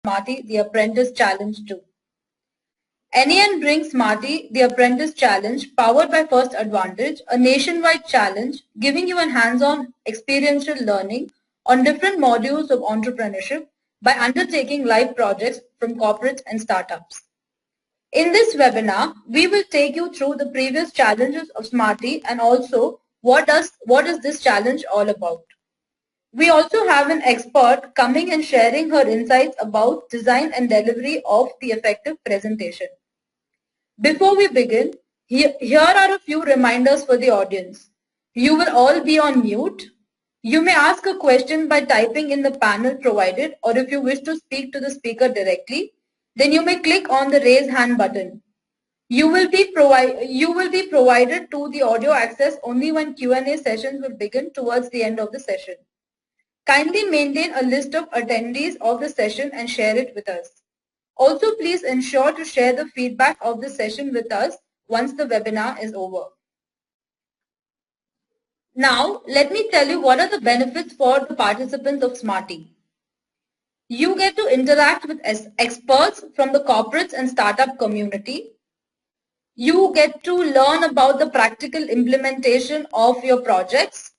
SmartE, the Apprentice Challenge 2. NEN brings SmartE, the Apprentice Challenge, powered by First Advantage, a nationwide challenge giving you a hands-on experiential learning on different modules of entrepreneurship by undertaking live projects from corporates and startups. In this webinar, we will take you through the previous challenges of SmartE and also what is this challenge all about. We also have an expert coming and sharing her insights about design and delivery of the effective presentation. Before we begin, here are a few reminders for the audience. You will all be on mute. You may ask a question by typing in the panel provided, or if you wish to speak to the speaker directly, then you may click on the raise hand button. You will be provided to the audio access only when Q&A sessions will begin towards the end of the session. Kindly maintain a list of attendees of the session and share it with us. Also, please ensure to share the feedback of the session with us once the webinar is over. Now, let me tell you what are the benefits for the participants of SmartE. You get to interact with experts from the corporates and startup community. You get to learn about the practical implementation of your projects.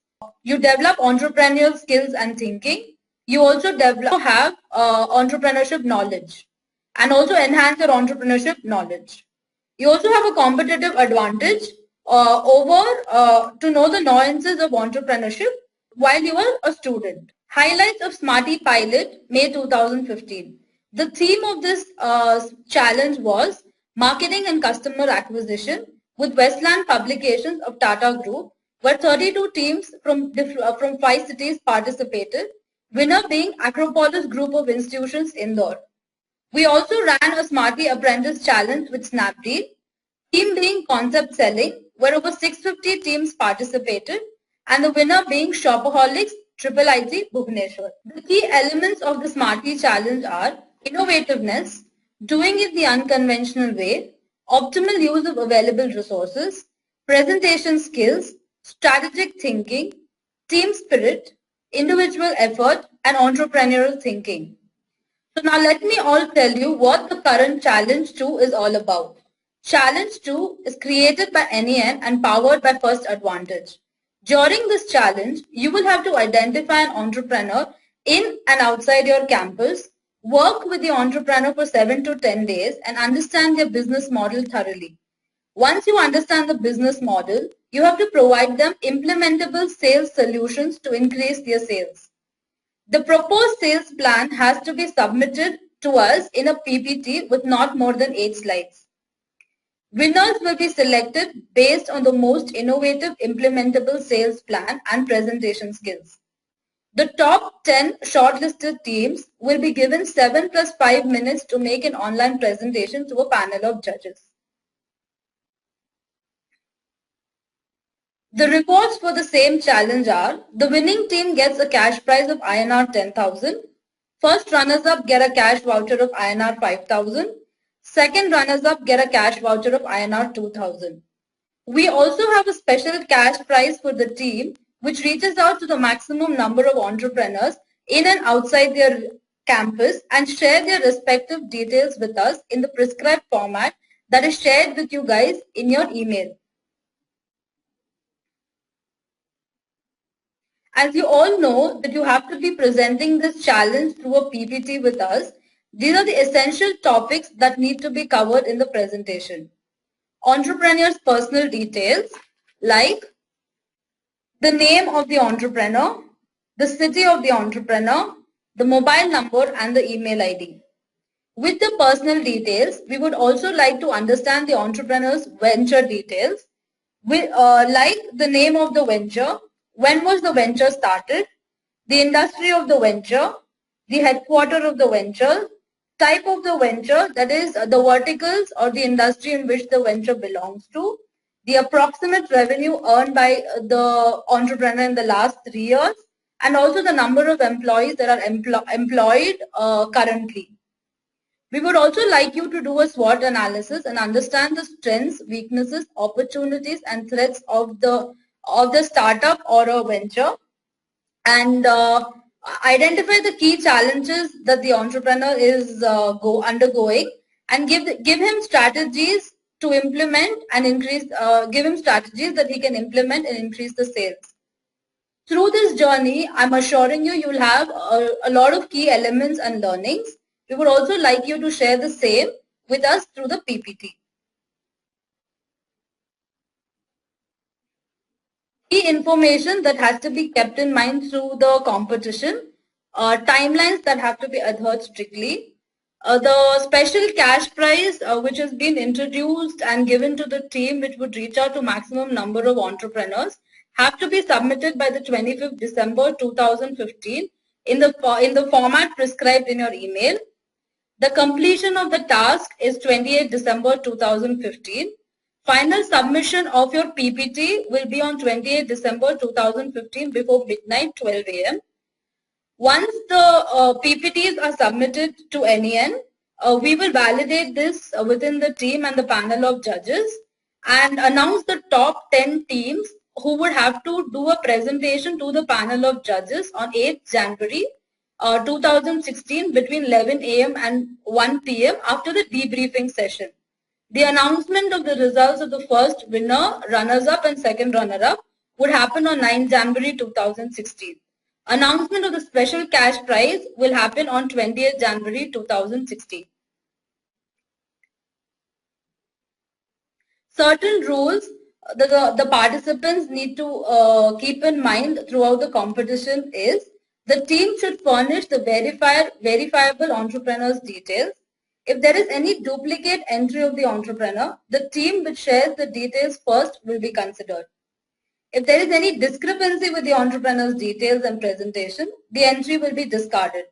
You develop entrepreneurial skills and thinking. You also have entrepreneurship knowledge and also enhance your entrepreneurship knowledge. You also have a competitive advantage to know the nuances of entrepreneurship while you are a student. Highlights of SmartE Pilot, May 2015. The theme of this challenge was Marketing and Customer Acquisition with Westland Publications of Tata Group, where 32 teams from 5 cities participated, winner being Acropolis Group of Institutions, Indore. We also ran a SmartE Apprentice Challenge with Snapdeal, theme being Concept Selling, where over 650 teams participated, and the winner being Shopaholics, IIIT, Bhubaneswar. The key elements of the SmartE Challenge are innovativeness, doing it the unconventional way, optimal use of available resources, presentation skills, strategic thinking, team spirit, individual effort, and entrepreneurial thinking. So now let me all tell you what the current Challenge 2 is all about. Challenge 2 is created by NEN and powered by First Advantage. During this challenge, you will have to identify an entrepreneur in and outside your campus, work with the entrepreneur for 7 to 10 days and understand their business model thoroughly. Once you understand the business model, you have to provide them implementable sales solutions to increase their sales. The proposed sales plan has to be submitted to us in a PPT with not more than 8 slides. Winners will be selected based on the most innovative implementable sales plan and presentation skills. The top 10 shortlisted teams will be given 7 plus 5 minutes to make an online presentation to a panel of judges. The rewards for the same challenge are, the winning team gets a cash prize of INR 10,000. First runners-up get a cash voucher of INR 5,000. Second runners-up get a cash voucher of INR 2,000. We also have a special cash prize for the team which reaches out to the maximum number of entrepreneurs in and outside their campus and share their respective details with us in the prescribed format that is shared with you guys in your email. As you all know that you have to be presenting this challenge through a PPT with us, these are the essential topics that need to be covered in the presentation. Entrepreneur's personal details like the name of the entrepreneur, the city of the entrepreneur, the mobile number and the email ID. With the personal details, we would also like to understand the entrepreneur's venture details, like the name of the venture, when was the venture started, the industry of the venture, the headquarter of the venture, type of the venture, that is the verticals or the industry in which the venture belongs to, the approximate revenue earned by the entrepreneur in the last 3 years, and also the number of employees that are employed currently. We would also like you to do a SWOT analysis and understand the strengths, weaknesses, opportunities and threats of the startup or a venture, and Identify the key challenges that the entrepreneur is undergoing, and give him strategies to implement and increase. Give him strategies that he can implement and increase the sales. Through this journey, I'm assuring you, you'll have a lot of key elements and learnings. We would also like you to share the same with us through the PPT. Key information that has to be kept in mind through the competition, timelines that have to be adhered strictly, the special cash prize which has been introduced and given to the team, which would reach out to maximum number of entrepreneurs, have to be submitted by the 25th December 2015 in the format prescribed in your email. The completion of the task is 28 December 2015. Final submission of your PPT will be on 28 December 2015 before midnight 12 a.m. Once the PPTs are submitted to NEN, we will validate this within the team and the panel of judges and announce the top 10 teams who would have to do a presentation to the panel of judges on 8th January 2016 between 11 a.m. and 1 p.m. after the debriefing session. The announcement of the results of the first winner, runners-up and second runner-up would happen on 9 January 2016. Announcement of the special cash prize will happen on 20th January 2016. Certain rules the participants need to keep in mind throughout the competition is the team should furnish the verifiable entrepreneur's details. If there is any duplicate entry of the entrepreneur, the team which shares the details first will be considered. If there is any discrepancy with the entrepreneur's details and presentation, the entry will be discarded.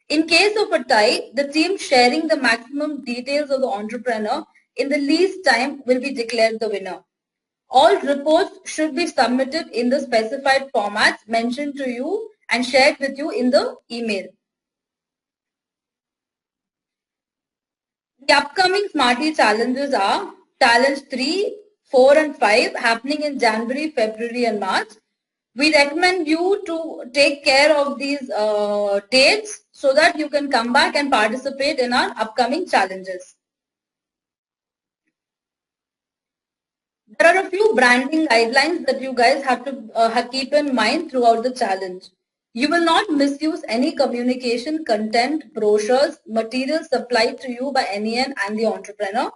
In case of a tie, the team sharing the maximum details of the entrepreneur in the least time will be declared the winner. All reports should be submitted in the specified formats mentioned to you and shared with you in the email. The upcoming SmartE challenges are Challenge 3, 4 and 5 happening in January, February and March. We recommend you to take care of these dates so that you can come back and participate in our upcoming challenges. There are a few branding guidelines that you guys have to keep in mind throughout the challenge. You will not misuse any communication, content, brochures, materials supplied to you by NEN and the entrepreneur.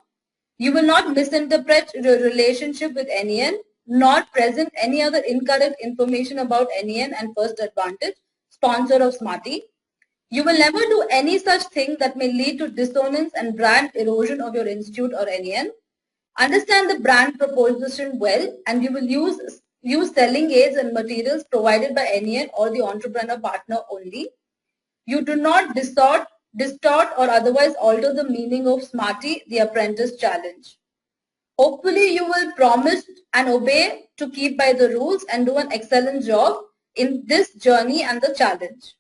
You will not misinterpret your relationship with NEN, nor present any other incorrect information about NEN and First Advantage, sponsor of SmartE. You will never do any such thing that may lead to dissonance and brand erosion of your institute or NEN. Understand the brand proposition well, and you will use selling aids and materials provided by NEN or the entrepreneur partner only. You do not distort or otherwise alter the meaning of SmartE, the apprentice challenge. Hopefully you will promise and obey to keep by the rules and do an excellent job in this journey and the challenge.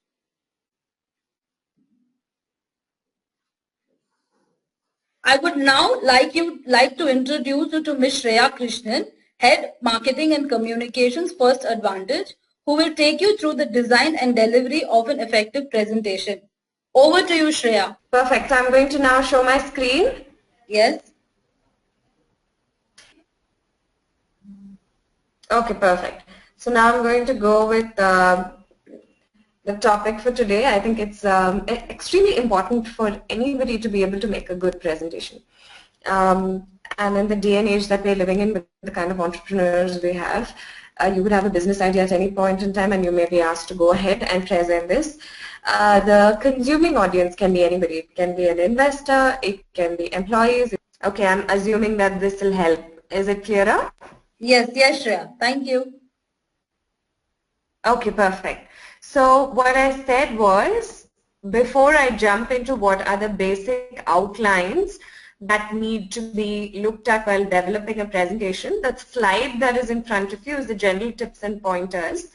I would now like to introduce you to Ms. Shreya Krishnan, Head Marketing and Communications, First Advantage, who will take you through the design and delivery of an effective presentation. Over to you, Shreya. Perfect. I'm going to now show my screen. Yes. Okay, perfect. So now I'm going to go with the topic for today. I think it's extremely important for anybody to be able to make a good presentation. And in the day and age that we're living in, with the kind of entrepreneurs we have, you would have a business idea at any point in time and you may be asked to go ahead and present this. The consuming audience can be anybody. It can be an investor, it can be employees. Okay, I'm assuming that this will help. Is it clearer? Yes, Shreya. Thank you. Okay, perfect. So what I said was, before I jump into what are the basic outlines that need to be looked at while developing a presentation, that slide that is in front of you is the general tips and pointers.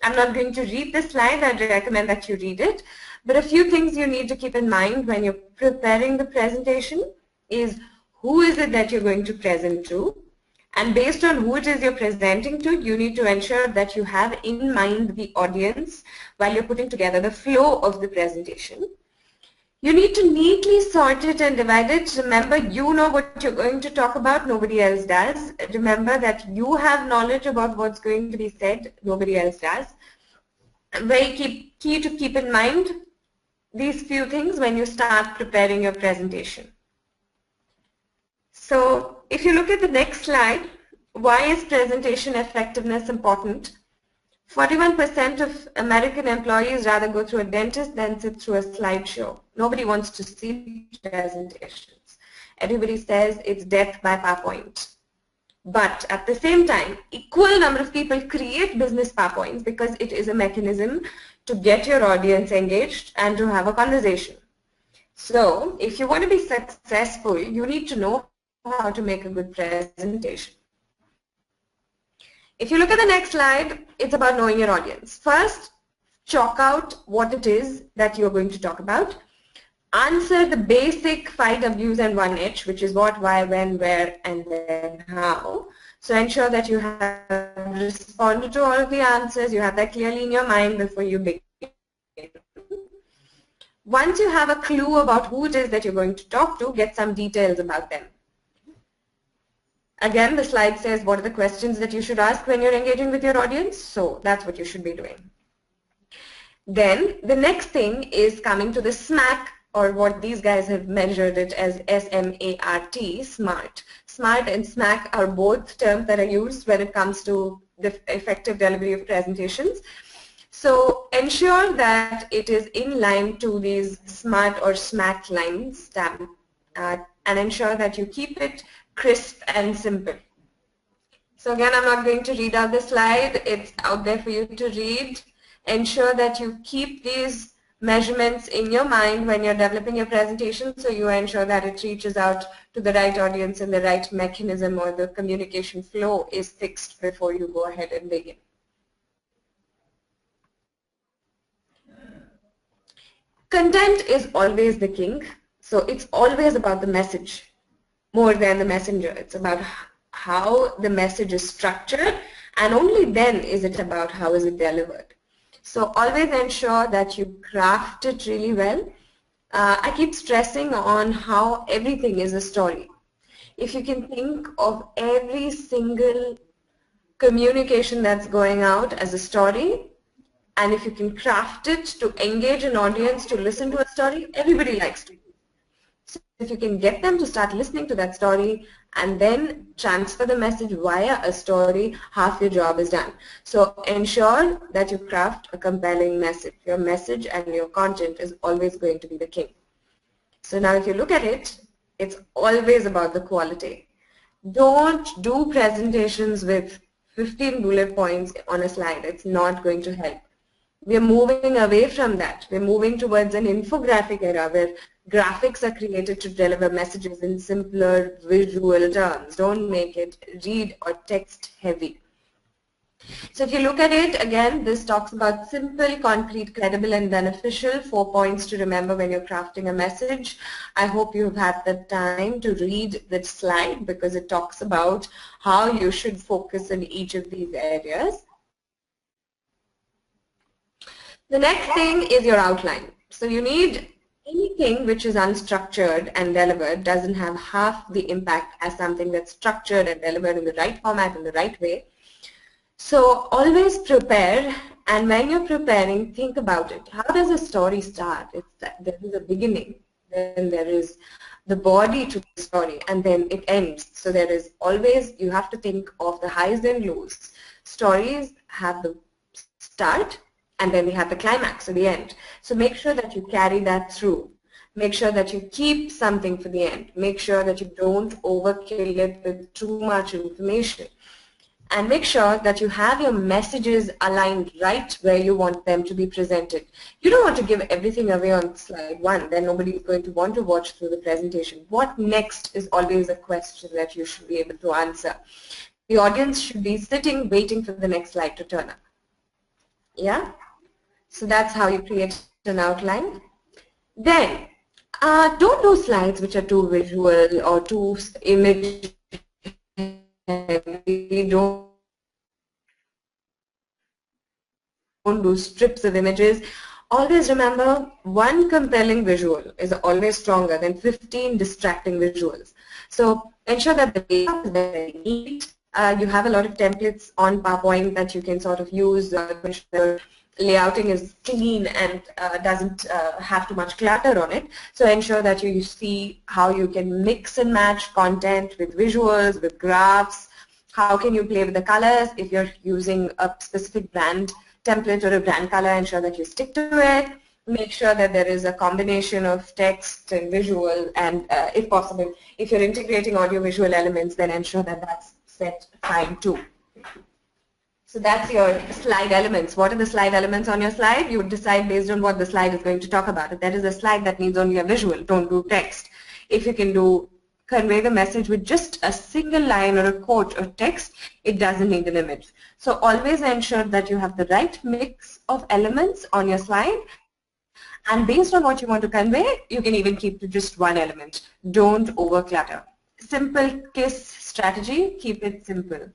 I'm not going to read this slide. I'd recommend that you read it. But a few things you need to keep in mind when you're preparing the presentation is who is it that you're going to present to, And based on who it is you're presenting to, you need to ensure that you have in mind the audience while you're putting together the flow of the presentation. You need to neatly sort it and divide it. Remember, you know what you're going to talk about, nobody else does. Remember that you have knowledge about what's going to be said, nobody else does. Very key to keep in mind these few things when you start preparing your presentation. So if you look at the next slide, why is presentation effectiveness important? 41% of American employees rather go through a dentist than sit through a slideshow. Nobody wants to see presentations. Everybody says it's death by PowerPoint. But at the same time, equal number of people create business PowerPoints because it is a mechanism to get your audience engaged and to have a conversation. So if you want to be successful, you need to know how to make a good presentation. If you look at the next slide, it's about knowing your audience. First, chalk out what it is that you're going to talk about. Answer the basic 5 W's and 1 H, which is what, why, when, where, and then how. So ensure that you have responded to all of the answers, you have that clearly in your mind before you begin. Once you have a clue about who it is that you're going to talk to, get some details about them. Again, the slide says what are the questions that you should ask when you're engaging with your audience. So that's what you should be doing. Then the next thing is coming to the SMART, or what these guys have measured it as S-M-A-R-T, SMART. SMART and SMAC are both terms that are used when it comes to the effective delivery of presentations. So ensure that it is in line to these SMART or SMAC lines, and ensure that you keep it crisp and simple. So again, I'm not going to read out the slide. It's out there for you to read. Ensure that you keep these measurements in your mind when you're developing your presentation, so you ensure that it reaches out to the right audience and the right mechanism or the communication flow is fixed before you go ahead and begin. Content is always the king, so it's always about the message more than the messenger. It's about how the message is structured, and only then is it about how is it delivered. So always ensure that you craft it really well. I keep stressing on how everything is a story. If you can think of every single communication that's going out as a story, and if you can craft it to engage an audience to listen to a story, everybody likes to. So if you can get them to start listening to that story and then transfer the message via a story, half your job is done. So ensure that you craft a compelling message. Your message and your content is always going to be the king. So now if you look at it, it's always about the quality. Don't do presentations with 15 bullet points on a slide. It's not going to help. We're moving away from that. We're moving towards an infographic era where graphics are created to deliver messages in simpler visual terms. Don't make it read or text heavy. So if you look at it, again, this talks about simple, concrete, credible, and beneficial. 4 points to remember when you're crafting a message. I hope you've had the time to read the slide because it talks about how you should focus in each of these areas. The next thing is your outline. So you need anything which is unstructured and delivered doesn't have half the impact as something that's structured and delivered in the right format in the right way. So always prepare, and when you're preparing, think about it. How does a story start? There is a beginning, then there is the body to the story, and then it ends. So there is always, you have to think of the highs and lows. Stories have the start, and then we have the climax at the end. So make sure that you carry that through. Make sure that you keep something for the end. Make sure that you don't overkill it with too much information. And make sure that you have your messages aligned right where you want them to be presented. You don't want to give everything away on slide 1, then nobody is going to want to watch through the presentation. What next is always a question that you should be able to answer. The audience should be sitting waiting for the next slide to turn up. Yeah? So that's how you create an outline. Then, don't do slides which are too visual or too image heavy, don't do strips of images. Always remember, one compelling visual is always stronger than 15 distracting visuals. So ensure that the layout is very neat. You have a lot of templates on PowerPoint that you can sort of use. The layouting is clean and doesn't have too much clutter on it. So ensure that you see how you can mix and match content with visuals, with graphs. How can you play with the colors? If you're using a specific brand template or a brand color, ensure that you stick to it. Make sure that there is a combination of text and visual, and if possible, if you're integrating audio-visual elements, then ensure that that's set fine too. So that's your slide elements. What are the slide elements on your slide? You decide based on what the slide is going to talk about. If that is a slide that needs only a visual, don't do text. If you can convey the message with just a single line or a quote or text, it doesn't need an image. So always ensure that you have the right mix of elements on your slide, and based on what you want to convey, you can even keep to just one element. Don't overclutter. Simple KISS strategy, keep it simple.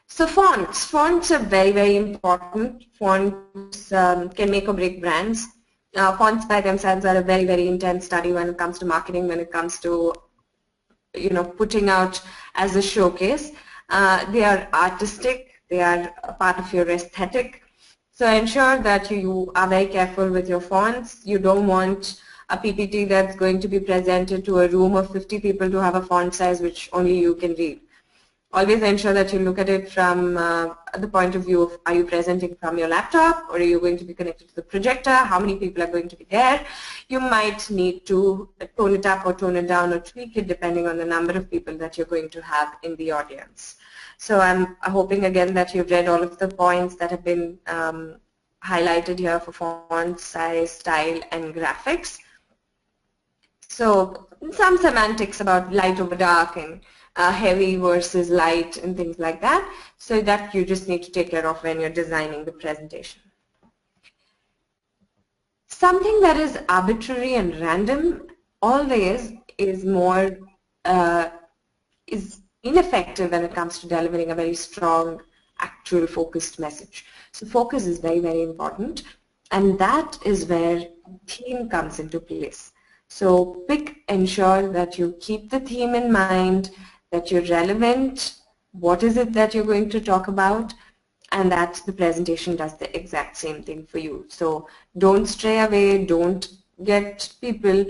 So fonts are very, very important. Fonts can make or break brands. Fonts by themselves are a very, very intense study when it comes to marketing, when it comes to, putting out as a showcase. They are artistic, they are a part of your aesthetic. So ensure that you are very careful with your fonts. You don't want a PPT that's going to be presented to a room of 50 people to have a font size which only you can read. Always ensure that you look at it from the point of view of, are you presenting from your laptop, or are you going to be connected to the projector? How many people are going to be there? You might need to tone it up or tone it down or tweak it depending on the number of people that you're going to have in the audience. So I'm hoping again that you've read all of the points that have been highlighted here for font size, style, and graphics. So some semantics about light over dark and heavy versus light and things like that, so that you just need to take care of when you're designing the presentation. Something that is arbitrary and random always is ineffective when it comes to delivering a very strong, actual focused message. So focus is very, very important, and that is where theme comes into place. So ensure that you keep the theme in mind, that you're relevant, what is it that you're going to talk about, and that the presentation does the exact same thing for you. So don't stray away, don't get people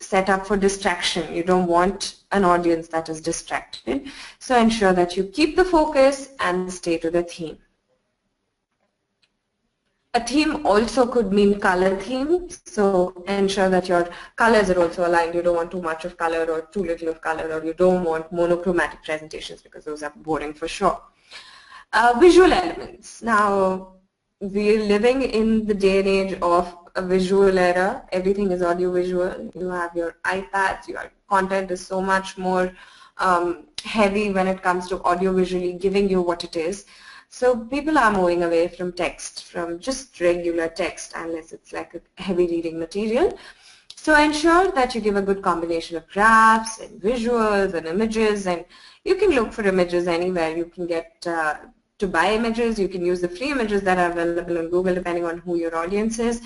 set up for distraction. You don't want an audience that is distracted. So ensure that you keep the focus and stay to the theme. A theme also could mean color theme, so ensure that your colors are also aligned. You don't want too much of color or too little of color, or you don't want monochromatic presentations because those are boring for sure. Visual elements. Now, we're living in the day and age of a visual era. Everything is audio-visual. You have your iPads, your content is so much more heavy when it comes to audio-visually giving you what it is. So people are moving away from text, from just regular text, unless it's like a heavy reading material. So ensure that you give a good combination of graphs and visuals and images, and you can look for images anywhere. You can get to buy images. You can use the free images that are available on Google depending on who your audience is.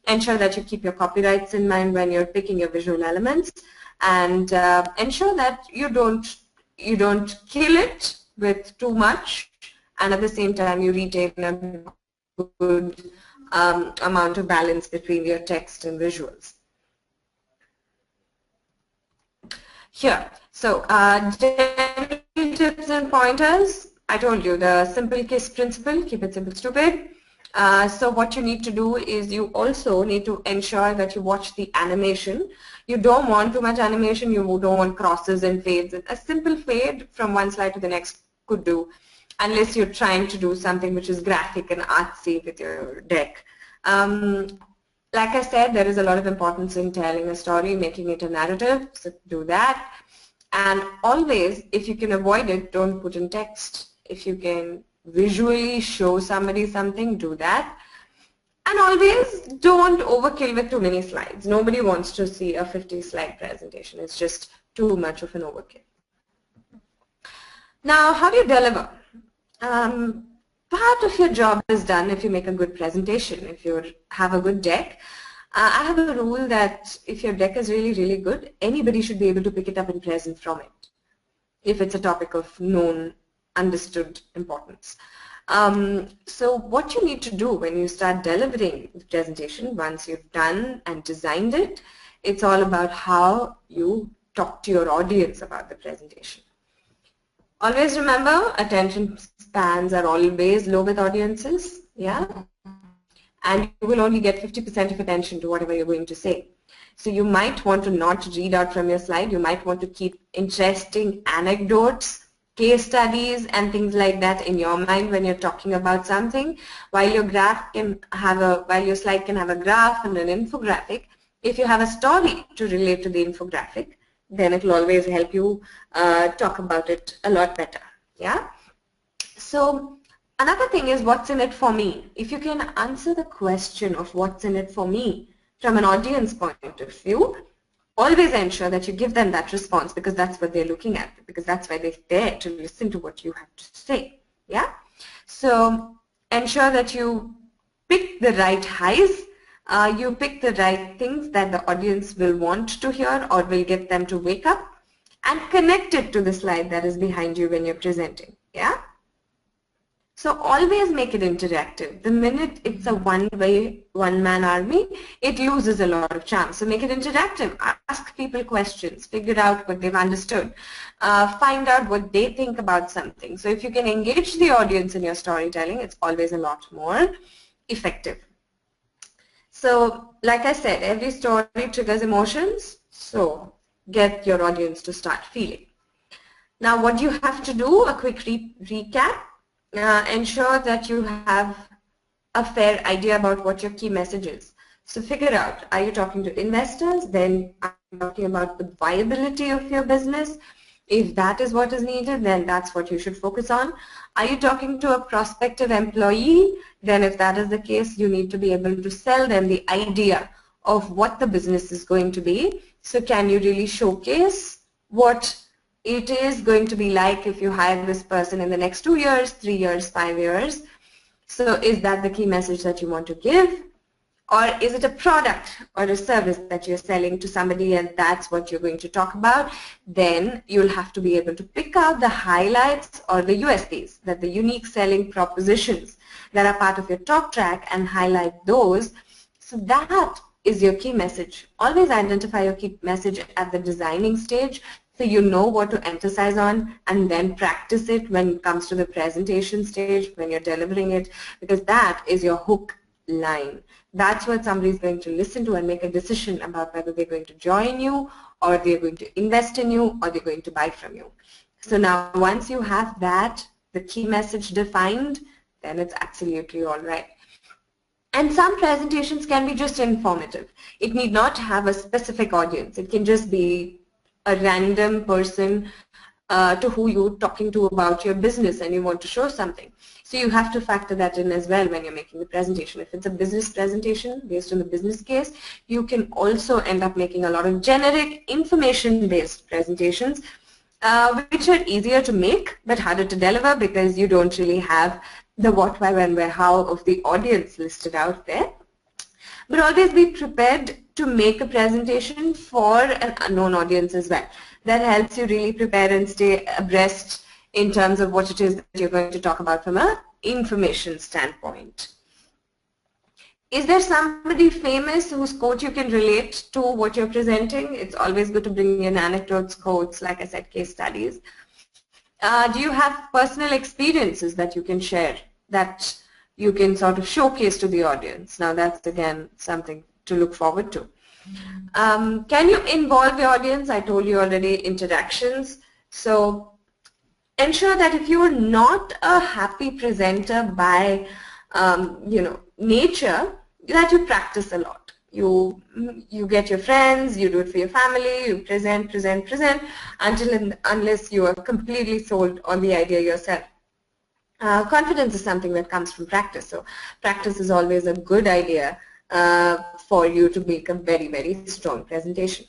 Ensure that you keep your copyrights in mind when you're picking your visual elements, and ensure that you don't kill it with too much, and at the same time you retain a good amount of balance between your text and visuals. Here, so general tips and pointers. I told you the simple KISS principle, keep it simple, stupid. So what you need to do is you also need to ensure that you watch the animation. You don't want too much animation, you don't want crosses and fades. A simple fade from one slide to the next could do, unless you're trying to do something which is graphic and artsy with your deck. Like I said, there is a lot of importance in telling a story, making it a narrative, so do that. And always, if you can avoid it, don't put in text. If you can visually show somebody something, do that. And always don't overkill with too many slides. Nobody wants to see a 50-slide presentation. It's just too much of an overkill. Now, how do you deliver? Part of your job is done if you make a good presentation, if you have a good deck. I have a rule that if your deck is really, really good, anybody should be able to pick it up and present from it, if it's a topic of known, understood importance. So what you need to do when you start delivering the presentation, once you've done and designed it, it's all about how you talk to your audience about the presentation. Always remember, attention spans are always low with audiences, yeah? And you will only get 50% of attention to whatever you're going to say. So you might want to not read out from your slide, you might want to keep interesting anecdotes, case studies and things like that in your mind when you're talking about something. While your graph can have while your slide can have a graph and an infographic, if you have a story to relate to the infographic, then it will always help you talk about it a lot better. Yeah. So another thing is, what's in it for me? If you can answer the question of what's in it for me from an audience point of view, always ensure that you give them that response, because that's what they're looking at, because that's why they're there to listen to what you have to say. Yeah. So ensure that you pick the right highs. You pick the right things that the audience will want to hear or will get them to wake up, and connect it to the slide that is behind you when you're presenting. Yeah. So always make it interactive. The minute it's a one-way, one-man army, it loses a lot of charm. So make it interactive. Ask people questions. Figure out what they've understood. Find out what they think about something. So if you can engage the audience in your storytelling, it's always a lot more effective. So like I said, every story triggers emotions. So get your audience to start feeling. Now what you have to do, a quick recap. Ensure that you have a fair idea about what your key message is. So figure out, are you talking to investors? Then are you talking about the viability of your business? If that is what is needed, then that's what you should focus on. Are you talking to a prospective employee? Then if that is the case, you need to be able to sell them the idea of what the business is going to be. So can you really showcase what it is going to be like if you hire this person in the next 2 years, 3 years, 5 years? So is that the key message that you want to give? Or is it a product or a service that you're selling to somebody and that's what you're going to talk about? Then you'll have to be able to pick out the highlights or the USPs, that the unique selling propositions that are part of your talk track, and highlight those. So that is your key message. Always identify your key message at the designing stage, so you know what to emphasize on, and then practice it when it comes to the presentation stage, when you're delivering it, because that is your hook line. That's what somebody is going to listen to and make a decision about whether they're going to join you, or they're going to invest in you, or they're going to buy from you. So now once you have that, the key message defined, then it's absolutely all right. And some presentations can be just informative. It need not have a specific audience. It can just be a random person to who you're talking to about your business and you want to show something. So you have to factor that in as well when you're making the presentation. If it's a business presentation based on the business case, you can also end up making a lot of generic information-based presentations, which are easier to make but harder to deliver because you don't really have the what, why, when, where, how of the audience listed out there. But always be prepared to make a presentation for an unknown audience as well. That helps you really prepare and stay abreast in terms of what it is that you're going to talk about from an information standpoint. Is there somebody famous whose quote you can relate to what you're presenting? It's always good to bring in anecdotes, quotes, like I said, case studies. Do you have personal experiences that you can share that you can sort of showcase to the audience? Now that's again something to look forward to. Can you involve the audience? I told you already, interactions. So ensure that if you're not a happy presenter by nature, that you practice a lot. You get your friends, you do it for your family, you present until and unless you are completely sold on the idea yourself. Confidence is something that comes from practice. So practice is always a good idea for you to make a very, very strong presentation.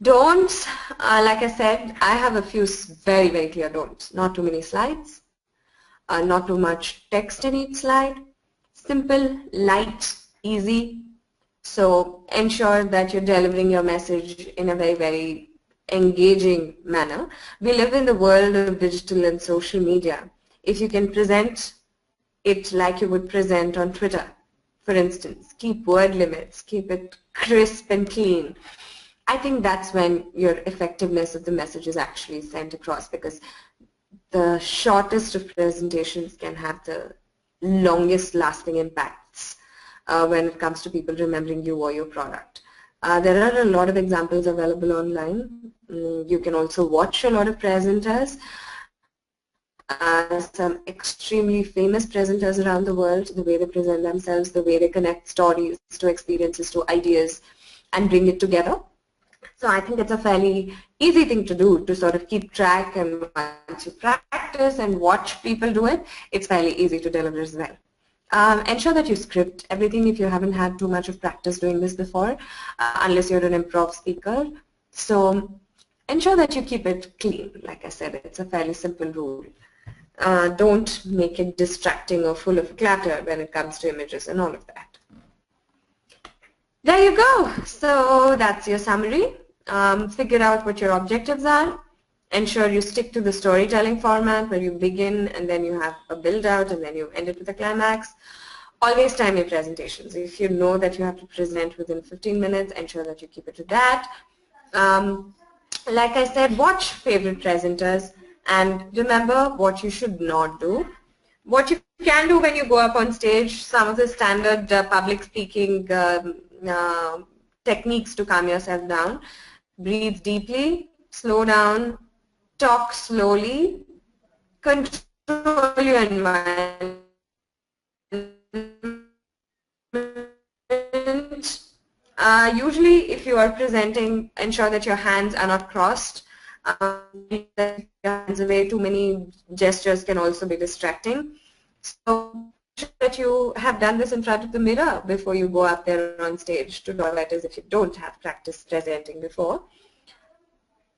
Don'ts, like I said, I have a few very, very clear don'ts. Not too many slides, not too much text in each slide, simple, light, easy. So ensure that you're delivering your message in a very, very engaging manner. We live in the world of digital and social media. If you can present it like you would present on Twitter, for instance, keep word limits, keep it crisp and clean. I think that's when your effectiveness of the message is actually sent across, because the shortest of presentations can have the longest lasting impacts when it comes to people remembering you or your product. There are a lot of examples available online. You can also watch a lot of presenters. Some extremely famous presenters around the world, the way they present themselves, the way they connect stories to experiences to ideas and bring it together. So I think it's a fairly easy thing to do, to sort of keep track, and once you practice and watch people do it, it's fairly easy to deliver as well. Ensure that you script everything if you haven't had too much of practice doing this before, unless you're an improv speaker. So ensure that you keep it clean. Like I said, it's a fairly simple rule. Don't make it distracting or full of clutter when it comes to images and all of that. There you go. So that's your summary. Figure out what your objectives are. Ensure you stick to the storytelling format where you begin and then you have a build out and then you end it with a climax. Always time your presentations. If you know that you have to present within 15 minutes, ensure that you keep it to that. Like I said, watch favorite presenters and remember what you should not do. What you can do when you go up on stage, some of the standard public speaking techniques to calm yourself down. Breathe deeply, slow down, talk slowly, control your environment. Usually if you are presenting, ensure that your hands are not crossed. Your hands away, too many gestures can also be distracting. So ensure that you have done this in front of the mirror before you go up there on stage to talk, that is if you don't have practice presenting before.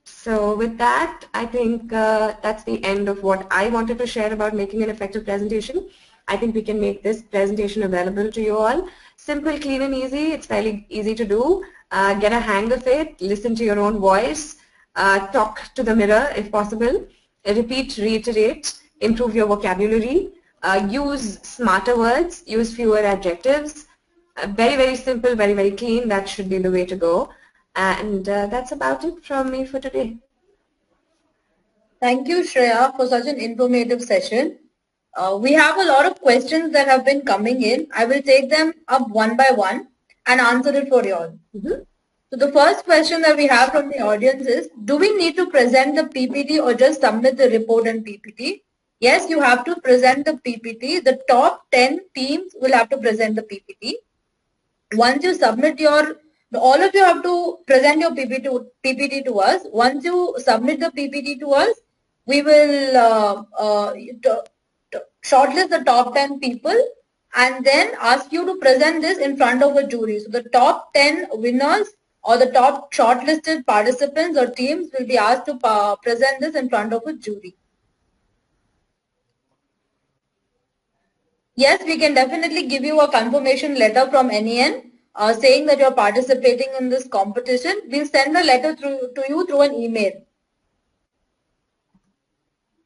So with that, I think that's the end of what I wanted to share about making an effective presentation. I think we can make this presentation available to you all. Simple, clean and easy. It's fairly easy to do. Get a hang of it. Listen to your own voice. Talk to the mirror if possible. Repeat, reiterate. Improve your vocabulary. Use smarter words. Use fewer adjectives. Very, very simple, very, very clean. That should be the way to go. And that's about it from me for today. Thank you, Shreya, for such an informative session. We have a lot of questions that have been coming in. I will take them up one by one and answer it for you all. So the first question that we have from the audience is, do we need to present the PPT or just submit the report and PPT? Yes, you have to present the PPT. The top 10 teams will have to present the PPT. Once you submit your, all of you have to present your PPT to us. Once you submit the PPT to us, we will shortlist the top 10 people and then ask you to present this in front of a jury. So the top 10 winners or the top shortlisted participants or teams will be asked to present this in front of a jury. Yes, we can definitely give you a confirmation letter from NEN saying that you're participating in this competition. We'll send a letter to you through an email.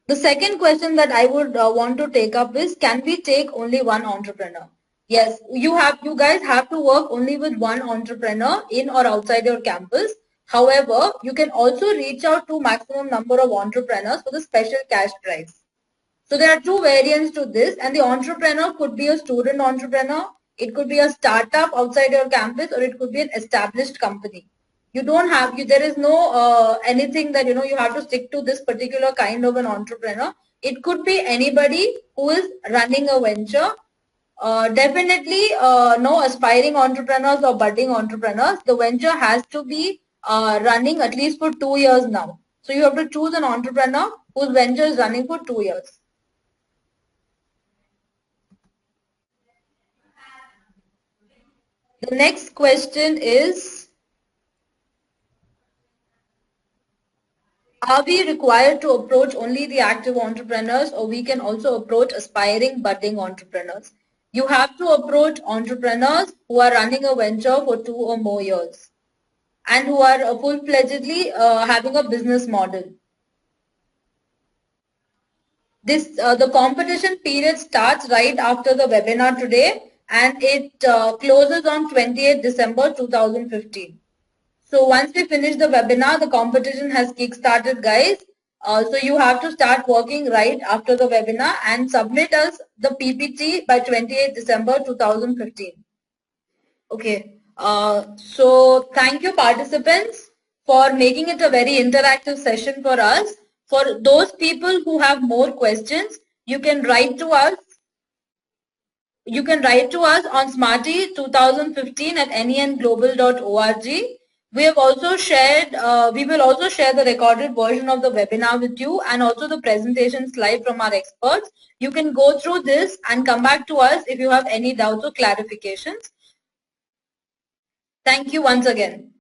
The second question that I would want to take up is, can we take only one entrepreneur? Yes, you guys have to work only with one entrepreneur in or outside your campus. However, you can also reach out to maximum number of entrepreneurs for the special cash prize. So there are two variants to this, and the entrepreneur could be a student entrepreneur, it could be a startup outside your campus, or it could be an established company. You don't have, there is no anything that, you have to stick to this particular kind of an entrepreneur. It could be anybody who is running a venture. Definitely no aspiring entrepreneurs or budding entrepreneurs. The venture has to be running at least for 2 years now. So you have to choose an entrepreneur whose venture is running for 2 years. The next question is, Are we required to approach only the active entrepreneurs, or we can also approach aspiring budding entrepreneurs? You have to approach entrepreneurs who are running a venture for 2 or more years and who are full-fledgedly having a business model. The competition period starts right after the webinar today, and it closes on 28th December 2015. So once we finish the webinar, the competition has kick-started, guys. So you have to start working right after the webinar and submit us the PPT by 28th December 2015. Okay. So thank you, participants, for making it a very interactive session for us. For those people who have more questions, you can write to us. You can write to us on SmartE 2015 at nenglobal.org. We have also shared, we will also share the recorded version of the webinar with you and also the presentation slide from our experts. You can go through this and come back to us if you have any doubts or clarifications. Thank you once again.